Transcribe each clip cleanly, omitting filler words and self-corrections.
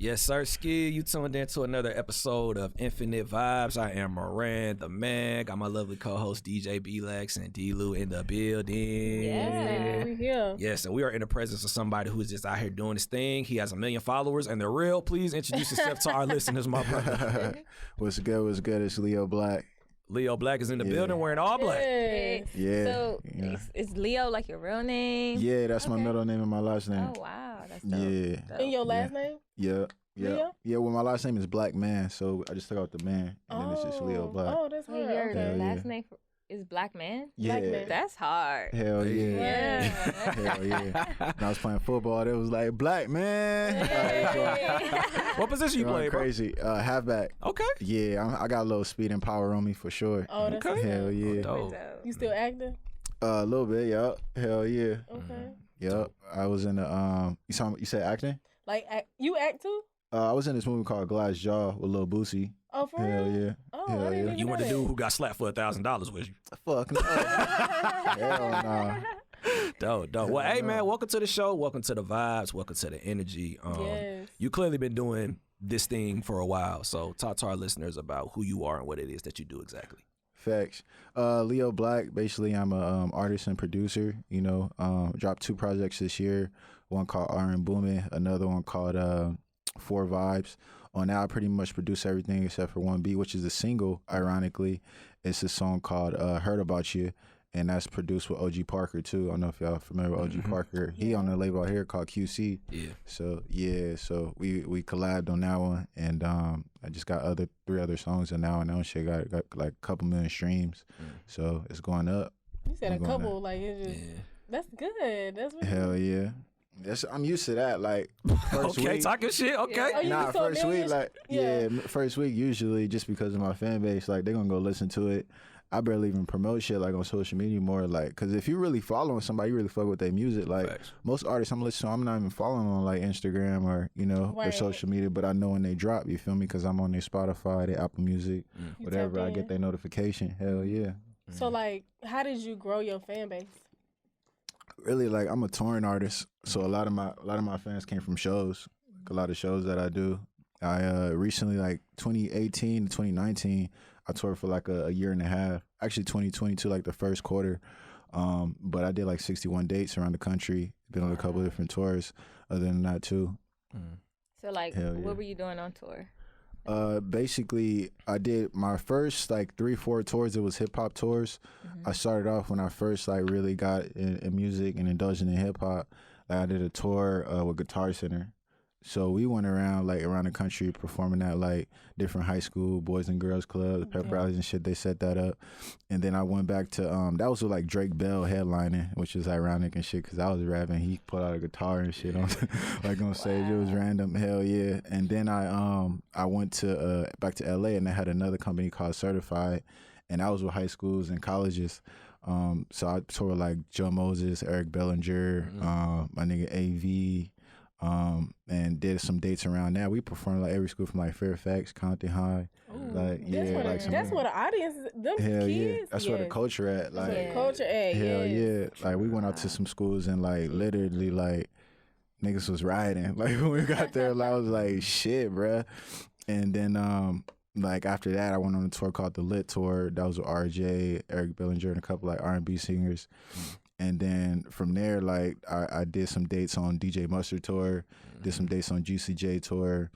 Yes, sir, Ski. You tuned in to another episode of Infinite Vibes. I am Moran, the man. Got my lovely co-host DJ B-Lex and D-Lou in the building. Yeah, we here. Yes, and we are in the presence of somebody who's just out here doing his thing. He has 1 million followers, and they're real. Please introduce yourself to our listeners, my brother. What's good? What's good? It's Leo Black. Leo Black is in the building wearing all black. Yes. Yeah. So yeah. is Leo like your real name? Yeah, that's my Okay. middle name and my last name. Oh wow, that's dope. Yeah. Dope. And your last name? Yeah. Yeah. Leo? Yeah, well, my last name is Black Man, so I just took out the man, and then it's just Leo Black. Oh, that's Wait, hard. your Okay. Hell yeah. last name is Black Man? Yeah. Black Man. That's hard. Hell yeah. Yeah. Hell yeah. When I was playing football, it was like, Black Man. What position you Going play, bro? crazy. Halfback. Okay. Yeah, I got a little speed and power on me for sure. Oh, that's Okay. Hell yeah. Dope. You still acting? A little bit, yeah. Hell yeah. Okay. Yep. I was in the you said acting? Like, you act too? I was in this movie called Glass Jaw with Lil Boosie. Oh, for Hell real? yeah. Oh, Hell I didn't yeah. even You know were the that. dude who got slapped for $1,000, was you? Fuck no. Hell nah. Dope. Well, hey, man, welcome to the show. Welcome to the vibes. Welcome to the energy. Yes. You clearly been doing this thing for a while. So talk to our listeners about who you are and what it is that you do exactly. Facts. Leo Black, basically I'm a artist and producer, you know. Dropped 2 projects this year. One called R&B Boomin', another one called 4 Vibes. On that, I pretty much produce everything except for one beat, which is a single, ironically. It's a song called Heard About You, and that's produced with OG Parker, too. I don't know if y'all familiar with OG Parker. He on a label out here called QC. Yeah. So, yeah, so we collabed on that one, and I just got 3 other songs, and now shit got like a couple million streams. So, it's going up. You said I'm a going couple, up. like, it's just, Yeah. that's good. That's really Hell yeah. I'm used to that, like, first Okay, week. talking shit. Okay. Oh, you Nah, just saw first week, millions? like, Yeah. first week usually just because of my fan base, like, they're gonna go listen to it. I barely even promote shit, like, on social media more, like, because if you really following somebody, you really fuck with their music. Like, Facts. most artists I'm listening to, I'm not even following on, like, Instagram or, you know, their Right. social media, but I know when they drop, you feel me? Because I'm on their Spotify, their Apple Music, You whatever, tapped I in. get their notification. Hell yeah. So, like, how did you grow your fan base? Really, like, I'm a touring artist, so a lot of my fans came from shows, like a lot of shows that I do. I recently, like 2018 to 2019, I toured for like a year and a half. Actually, 2022, like the first quarter. But I did like 61 dates around the country. Been on a couple of different tours. Other than that, too. So like, Hell yeah. what were you doing on tour? Basically, I did my first like 3-4 tours. It was hip hop tours. I started off when I first like really got in music and indulging in hip hop. Like I did a tour with Guitar Center. So we went around the country performing at like different high school boys and girls clubs, pep rallies and shit. They set that up, and then I went back to that was with like Drake Bell headlining, which is ironic and shit because I was rapping. He pulled out a guitar and shit on like on stage. It was random, hell yeah. And then I went to back to LA and I had another company called Certified, and that was with high schools and colleges. So I toured like Joe Moses, Eric Bellinger, my nigga AV. And did some dates around that. We performed like every school from like Fairfax, Compton High, like That's where the audience, them hell kids. yeah, that's where the culture at. Like That's where the culture at. hell yes. yeah, like we went out to some schools and like literally like niggas was riding. Like when we got there, like, I was like shit, bruh. And then like after that, I went on a tour called the Lit Tour. That was with RJ, Eric Bellinger, and a couple like R&B singers. And then from there, like I did some dates on DJ Mustard tour, did some dates on Juicy J tour,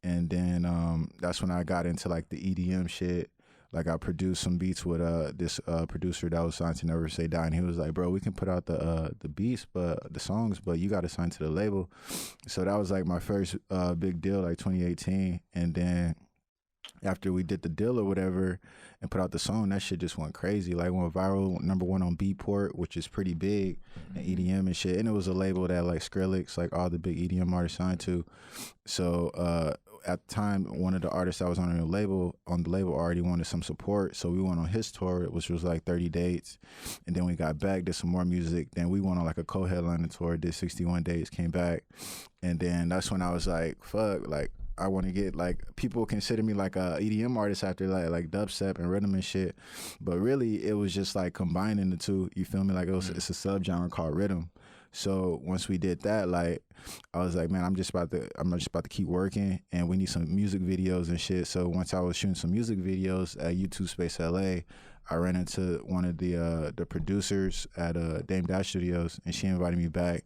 and then that's when I got into like the EDM shit. Like I produced some beats with this producer that was signed to Never Say Die, and he was like, "Bro, we can put out the beats, but the songs, but you got to sign to the label." So that was like my first big deal, like 2018, and then after we did the deal or whatever and put out the song, that shit just went crazy. Like went viral, #1 on Beatport, which is pretty big, and EDM and shit. And it was a label that like Skrillex, like all the big EDM artists signed to. So at the time, one of the artists that was on the label already wanted some support. So we went on his tour, which was like 30 dates. And then we got back, did some more music. Then we went on like a co-headliner tour, did 61 dates, came back. And then that's when I was like, fuck, like, I want to get, like, people consider me like a EDM artist after like dubstep and rhythm and shit, but really it was just like combining the two. You feel me? Like it's a subgenre called rhythm. So once we did that, like I was like, man, I'm just about to keep working, and we need some music videos and shit. So once I was shooting some music videos at YouTube Space LA, I ran into one of the producers at Dame Dash Studios, and she invited me back.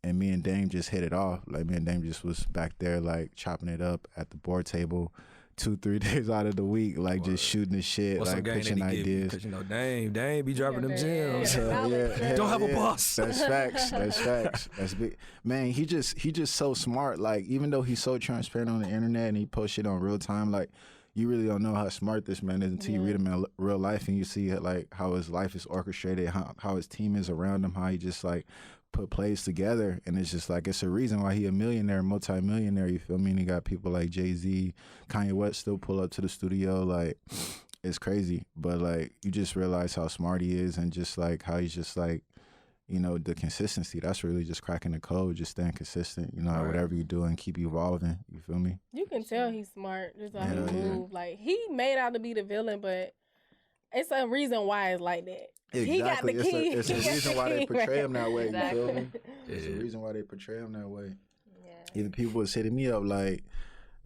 And me and Dame just hit it off. Like, me and Dame just was back there, like, chopping it up at the board table 2-3 days out of the week, like, just shooting the shit, What's like, pitching ideas. Because, you know, Dame be dropping them gems. Hell yeah. Don't have a yeah. boss. That's facts. That's facts. That's big. Man, he just so smart. Like, even though he's so transparent on the internet and he posts shit on real time, like, you really don't know how smart this man is until you read him in real life and you see, like, how his life is orchestrated, how his team is around him, how he just, like, put plays together, and it's just like, it's a reason why he a millionaire, multi-millionaire, you feel me? And he got people like Jay-Z, Kanye West still pull up to the studio, like, it's crazy. But like, you just realize how smart he is, and just like how he's just like, you know, the consistency, that's really just cracking the code, just staying consistent, you know, whatever you do, and keep evolving, you feel me? You can tell he's smart, just how he Hell yeah. move. Like, he made out to be the villain, but it's a reason why it's like that. Exactly. He got the key. It's a reason why they portray him that way, Exactly. you feel me? It's a reason why they portray him that way. Yeah. Even people was hitting me up like,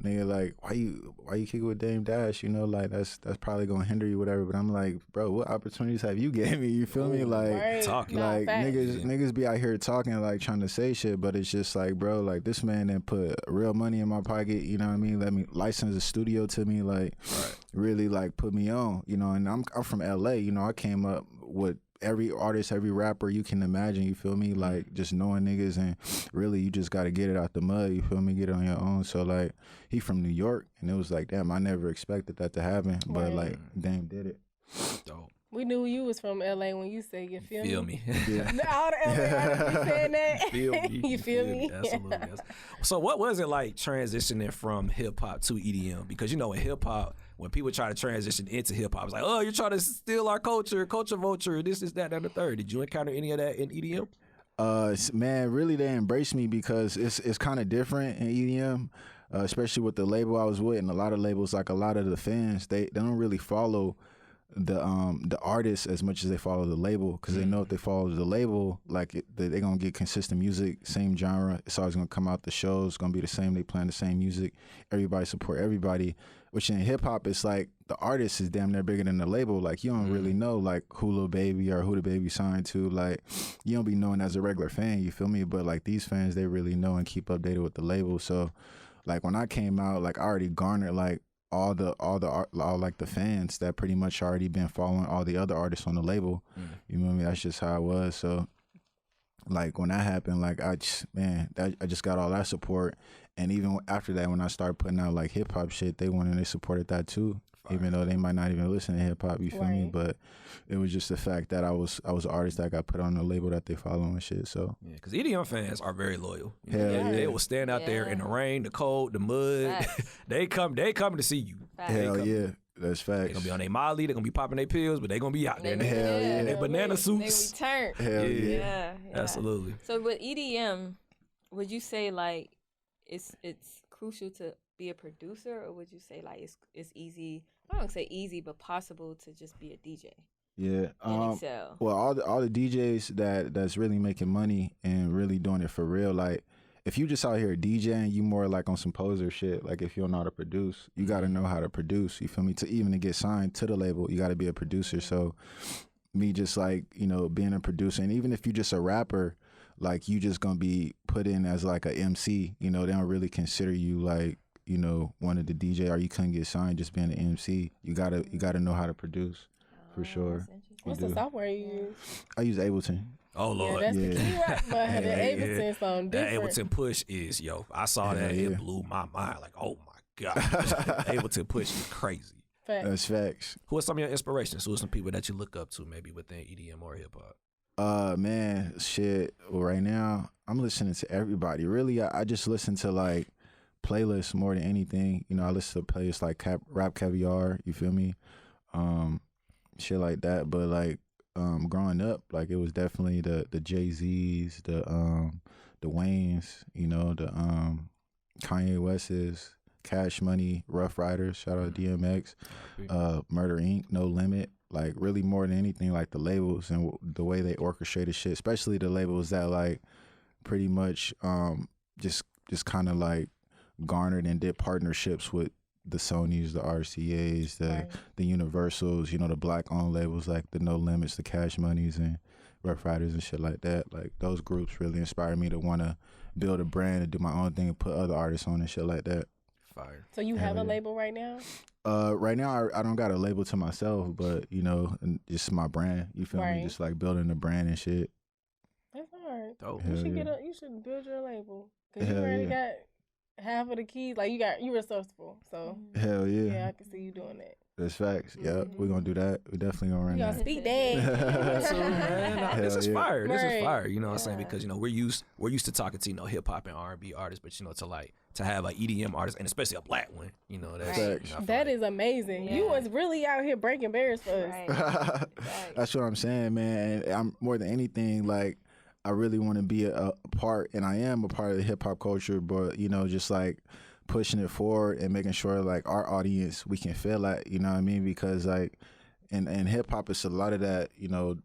nigga, like, why you kicking with Dame Dash? You know, like, that's probably gonna hinder you, whatever. But I'm like, bro, what opportunities have you gave me? You feel me? Like, Right. talking. Nah, like facts. niggas be out here talking, like, trying to say shit, but it's just like, bro, like, this man didn't put real money in my pocket, you know what I mean? Let me license a studio to me, like, really, like, put me on, you know. And I'm from LA, you know. I came up with every artist, every rapper you can imagine, you feel me? Like, just knowing niggas, and really, you just gotta get it out the mud, you feel me? Get it on your own. So, like, he from New York, and it was like, damn, I never expected that to happen, but like, Dame did it. Dope. We knew you was from LA when you said, you feel Feel me? me. Yeah. All the LA artists be saying that. Feel me. You feel me? Absolutely. So what was it like transitioning from hip hop to EDM? Because, you know, in hip hop, when people try to transition into hip hop, it's like, oh, you're trying to steal our culture vulture, this is that, and the third. Did you encounter any of that in EDM? Man, really, they embraced me because it's kind of different in EDM, especially with the label I was with, and a lot of labels, like a lot of the fans, they don't really follow the artist as much as they follow the label, because they know if they follow the label, like, they're gonna get consistent music, same genre. It's always gonna come out, the shows gonna be the same, they playing the same music, everybody support everybody. Which in hip hop, it's like the artist is damn near bigger than the label. Like, you don't really know, like, who Lil Baby or who the Baby signed to. Like, you don't be knowing as a regular fan, you feel me? But like, these fans, they really know and keep updated with the label. So like, when I came out, like, I already garnered like all like the fans that pretty much already been following all the other artists on the label. You know what I mean? That's just how it was. So like, when that happened, like, I just got all that support. And even after that, when I started putting out like hip hop shit, they supported that too. Even though they might not even listen to hip hop, you feel me? But it was just the fact that I was an artist that got put on the label that they follow and shit. So yeah, because EDM fans are very loyal. You Hell know, yeah. They will stand out there in the rain, the cold, the mud. Facts. they coming to see you. Facts. hell yeah, that's They're facts. gonna be on their Molly, they're gonna be popping their pills, but they're gonna be out there. Hell yeah. In their banana They suits. return. Hell yeah. Yeah. Absolutely. So with EDM, would you say like it's crucial to be a producer, or would you say like it's easy? I don't say easy, but possible to just be a DJ Yeah. and excel. Well, all the DJs that's really making money and really doing it for real, like, if you just out here DJing, you more like on some poser shit. Like, if you don't know how to produce, you got to know how to produce. You feel me? To get signed to the label, you got to be a producer. So me just like, you know, being a producer, and even if you just a rapper, like, you just gonna be put in as like a MC. You know, they don't really consider you like, you know, one of the DJ, or you couldn't get signed just being an MC. You gotta know how to produce, for sure. That's interesting. What's the software you use? I use Ableton. Oh Yeah, Lord. that's the key, right? But the Ableton's something That different. Ableton push is, I saw that, Yeah. it blew my mind. Like, oh my God. Ableton push is crazy. Fact. That's facts. Who are some of your inspirations? Who are some people that you look up to, maybe within EDM or hip hop? Man, shit. Well, right now, I'm listening to everybody. Really, I just listen to like playlists more than anything. You know, I listen to playlists like Rap Caviar. You feel me? Shit like that. But like, growing up, like, it was definitely the Jay-Z's, the Waynes. You know, the Kanye West's, Cash Money, Rough Riders, shout out DMX, Murder Inc., No Limit. Like really more than anything, like the labels and the way they orchestrated shit, especially the labels that like pretty much just kind of like garnered and did partnerships with the Sonys, the RCAs, the Universals, you know, the black-owned labels like the No Limits, the Cash Moneys, and Rough Riders and shit like that. Like those groups really inspired me to want to build a brand and do my own thing and put other artists on and shit like that. Fire. So you have a label right now? Right now I don't got a label to myself, but you know, just my brand. You feel me? Just like building a brand and shit. That's hard. Dope. You should build your label because you already got half of the keys. Like you resourceful. So hell yeah. Yeah, I can see you doing that. That's facts. Yep, we're gonna do that. We definitely gonna run that. Speak that. Absolutely, man. No, this is fire. This is fire. You know what I'm saying? Yeah. Because you know we're used to talking to, you know, hip hop and R&B artists, but you know to have an EDM artist and especially a black one, you know, that's you know, that is amazing. Yeah. You was really out here breaking barriers for us. Right. That's what I'm saying, man. And I'm more than anything like I really want to be a part, and I am a part of the hip hop culture, but you know, just like pushing it forward and making sure like our audience we can feel that, you know what I mean? Because like in hip hop it's a lot of that, you know,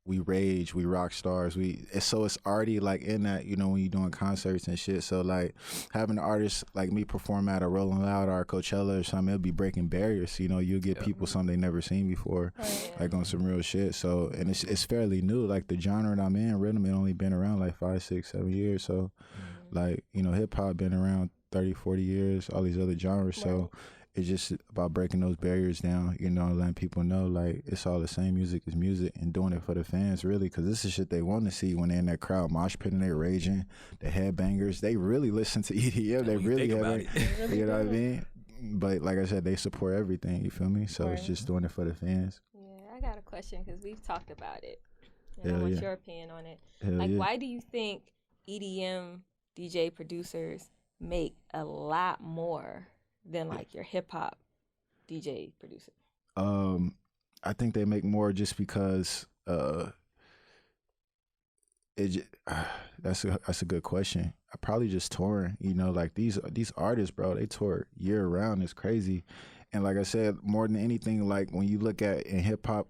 we rage, we rock stars, so it's already like in that, you know, when you're doing concerts and shit. So like having an artist like me perform at a Rolling Loud or a Coachella or something, it'll be breaking barriers. You know, you'll get people something they never seen before, like on some real shit. So and it's fairly new. Like the genre that I'm in, rhythm, it only been around like 5, 6, 7 years. So like, you know, hip hop been around 30, 40 years, all these other genres. So it's just about breaking those barriers down, you know, and letting people know like it's all the same. Music is music, and doing it for the fans, really, because this is shit they want to see when they're in that crowd mosh pitting, they raging, the headbangers. They really listen to EDM. They really have it. You know what I mean? But like I said, they support everything. You feel me? So it's just doing it for the fans. Yeah, I got a question because we've talked about it, and I want your opinion on it. Why do you think EDM DJ producers make a lot more than like your hip hop DJ producer? I think they make more just because that's a good question. I probably just touring, you know, like these artists, bro, they tour year round. It's crazy. And like I said, more than anything, like when you look at in hip hop,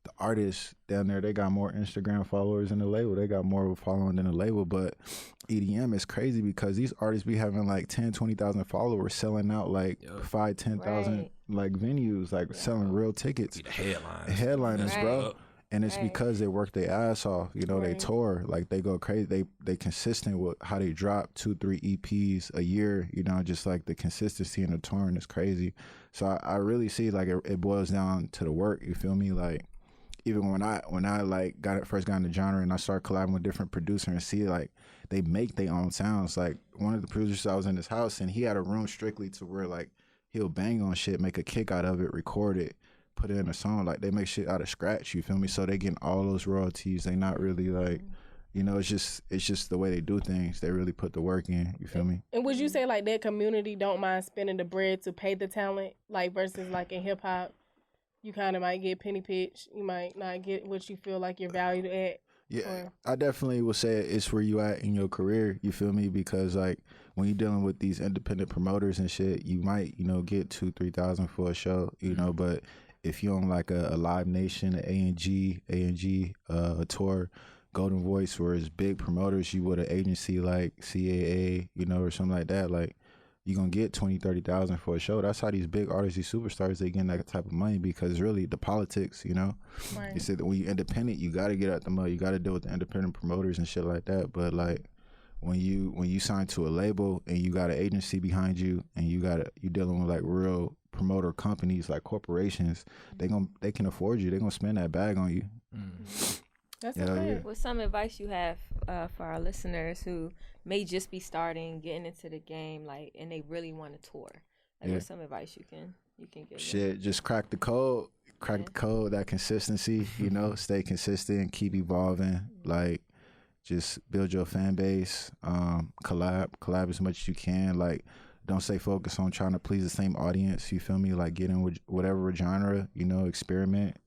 the artists down there, they got more Instagram followers than the label. They got more of a following than the label. But EDM is crazy because these artists be having like 10, 20,000 followers, selling out like 5, 10,000 like venues, like selling real tickets. Be the headliners, bro. And it's because they work their ass off. You know, they tour, like they go crazy. They consistent with how they drop 2, 3 EPs a year. You know, just like the consistency in the touring is crazy. So I really see like it boils down to the work. You feel me? Like even when I like first got in the genre and I started collabing with different producers and see like they make their own sounds. Like one of the producers, I was in his house and he had a room strictly to where like he'll bang on shit, make a kick out of it, record it, put it in a song. Like they make shit out of scratch, you feel me? So they getting all those royalties. They not really like, you know, it's just the way they do things. They really put the work in, you feel me? And would you say like that community don't mind spending the bread to pay the talent, like versus like in hip hop, you kind of might get penny pitch, you might not get what you feel like you're valued at? Yeah, I definitely would say it's where you at in your career, you feel me? Because like when you're dealing with these independent promoters and shit, you might, you know, get 2,000-3,000 for a show, you know, but if you're on like a Live Nation, an A&G, a tour, Golden Voice, where it's big promoters, you with an agency like CAA, you know, or something like that, like you're going to get 20,000-30,000 for a show. That's how these big artists, these superstars, they get that type of money because really the politics, you know. They said that when you're independent, you got to get out the mud. You got to deal with the independent promoters and shit like that. But like when you sign to a label and you got an agency behind you and you dealing with like real promoter companies like corporations, they can afford you. They're going to spend that bag on you. That's What's some advice you have for our listeners who may just be starting, getting into the game, like, and they really want to tour? Like, what's some advice you can give? Shit, just crack the code. The code, that consistency, you know, stay consistent, keep evolving. Like, just build your fan base, collab as much as you can. Like, don't stay focused on trying to please the same audience. You feel me? Like, get in with whatever genre, you know, experiment.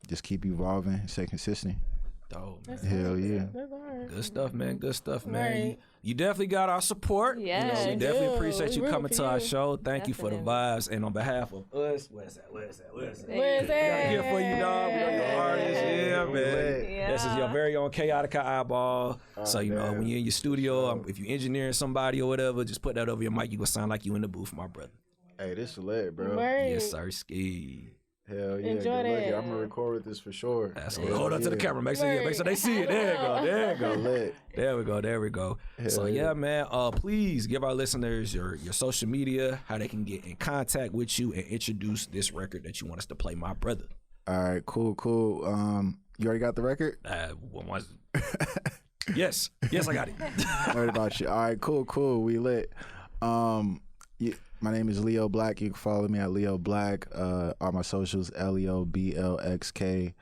Just keep evolving, stay consistent. Dope, man. Hell yeah. That's hard. Good stuff, man. Good stuff, man. Right. You definitely got our support. Yes. We definitely Yeah, appreciate we you rooting coming for to our you. show. Thank you for the Definitely. vibes. And on behalf of us, where's that? Where's We that? got here for you, dog. We know you're an artist. Yeah, man. Yeah. This is your very own Chaotica eyeball. So, you know, man. when you're in your studio, if you're engineering somebody or whatever, just put that over your mic. You gonna sound like you in the booth, my brother. Hey, this is lit, bro. Right. Yes, sir. Ski. Hell yeah. Enjoy good luck. that. I'm gonna record with this for sure. That's Hell what. Hold up to the yeah. camera. Make sure they see it. There you go. There you go. Lit. There we go. So yeah, man. Please give our listeners your social media, how they can get in contact with you and introduce this record that you want us to play, my brother. All right, cool. You already got the record? Yes, I got it. Worried about you. All right, cool. We lit. My name is Leo Black. You can follow me at Leo Black. All my socials, LeoBLXK.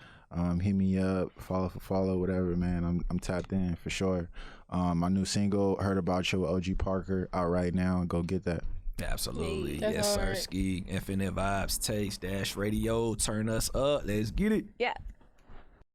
Hit me up, follow, whatever, man. I'm tapped in for sure. My new single, Heard About You with OG Parker, out right now. Go get that. Absolutely. That's yes, sir. hard. Ski. Infinite Vibes, Taste, Dash Radio. Turn us up. Let's get it. Yeah.